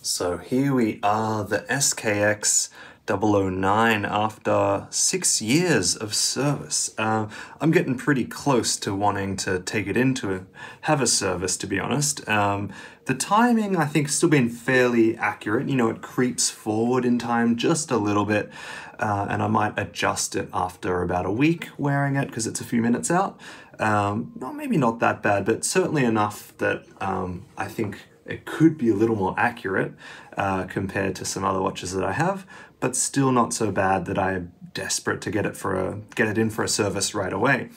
So here we are, the SKX009 after 6 years of service. I'm getting pretty close to wanting to take it in to have a service, to be honest. The timing, I think, has still been fairly accurate. You know, it creeps forward in time just a little bit, and I might adjust it after about a week wearing it because it's a few minutes out. Maybe not that bad, but certainly enough that I think it could be a little more accurate compared to some other watches that I have, but still not so bad that I'm desperate to get it in for a service right away.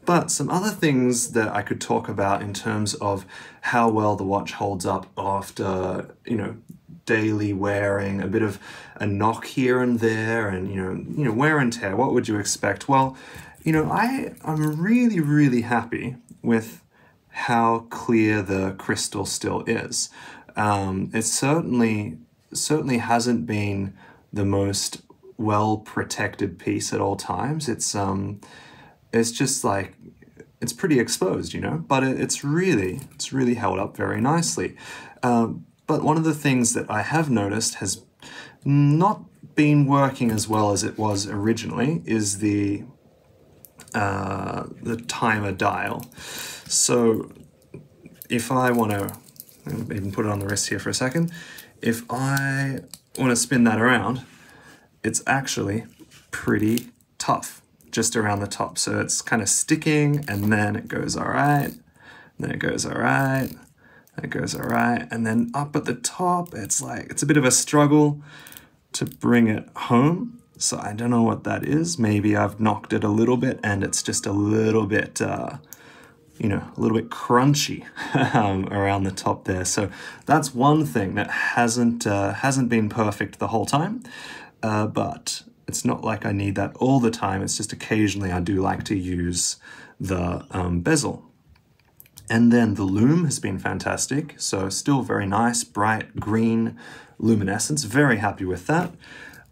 But some other things that I could talk about in terms of how well the watch holds up after, daily wearing, a bit of a knock here and there, and wear and tear. What would you expect? Well, I'm really, really happy with how clear the crystal still is. It certainly hasn't been the most well protected piece at all times. It's just like, it's pretty exposed, but it's really held up very nicely. But one of the things that I have noticed has not been working as well as it was originally is the timer dial. So if I want to, even put it on the wrist here for a second, if I want to spin that around, it's actually pretty tough just around the top. So it's kind of sticking, and then it goes all right, then it goes all right, then it goes all right, and then up at the top, it's a bit of a struggle to bring it home. So I don't know what that is. Maybe I've knocked it a little bit and it's just a little bit, a little bit crunchy around the top there. So that's one thing that hasn't been perfect the whole time, but it's not like I need that all the time. It's just occasionally I do like to use the bezel. And then the lume has been fantastic. So still very nice, bright green luminescence. Very happy with that.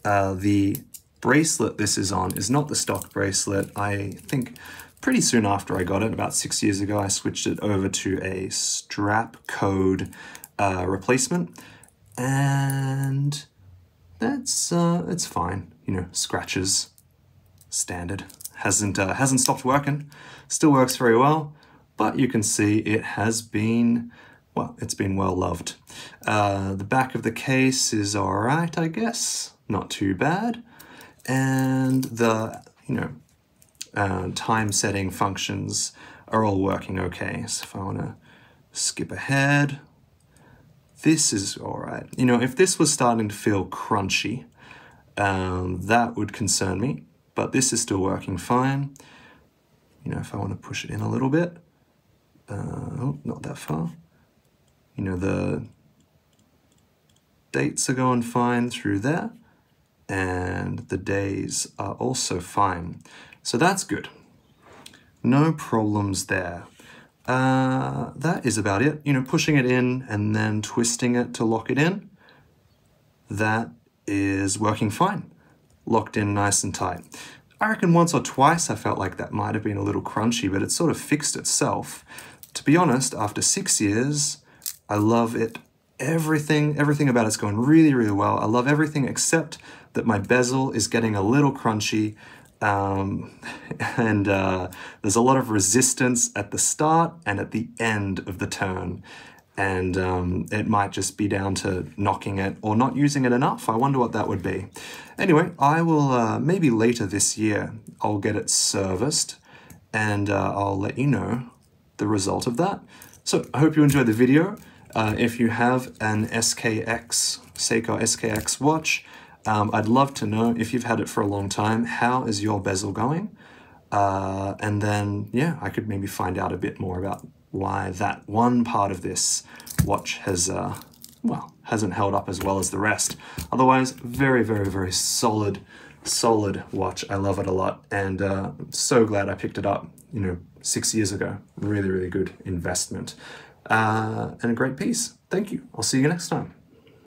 The bracelet this is on is not the stock bracelet. I think pretty soon after I got it, about 6 years ago, I switched it over to a strapcode replacement, and that's it's fine. Scratches, standard. Hasn't stopped working. Still works very well, but you can see it has been, well, it's been well loved. The back of the case is all right, I guess. Not too bad. And the, time setting functions are all working okay. So if I want to skip ahead, this is all right. If this was starting to feel crunchy, that would concern me, but this is still working fine. If I want to push it in a little bit, oh, not that far. The dates are going fine through there, and the days are also fine. So that's good. No problems there. That is about it. Pushing it in and then twisting it to lock it in, that is working fine. Locked in nice and tight. I reckon once or twice I felt like that might have been a little crunchy, but it sort of fixed itself. To be honest, after 6 years, I love it. Everything about it's going really, really well. I love everything except that my bezel is getting a little crunchy, and there's a lot of resistance at the start and at the end of the turn, and it might just be down to knocking it or not using it enough. I wonder what that would be. Anyway, I will, maybe later this year, I'll get it serviced, and I'll let you know the result of that. So I hope you enjoyed the video. If you have an SKX, SEIKO SKX watch, I'd love to know, if you've had it for a long time, how is your bezel going? And then, yeah, I could maybe find out a bit more about why that one part of this watch has, hasn't held up as well as the rest. Otherwise, very, very, very solid watch. I love it a lot, and I'm so glad I picked it up, 6 years ago. Really, really good investment. And a great piece. Thank you. I'll see you next time.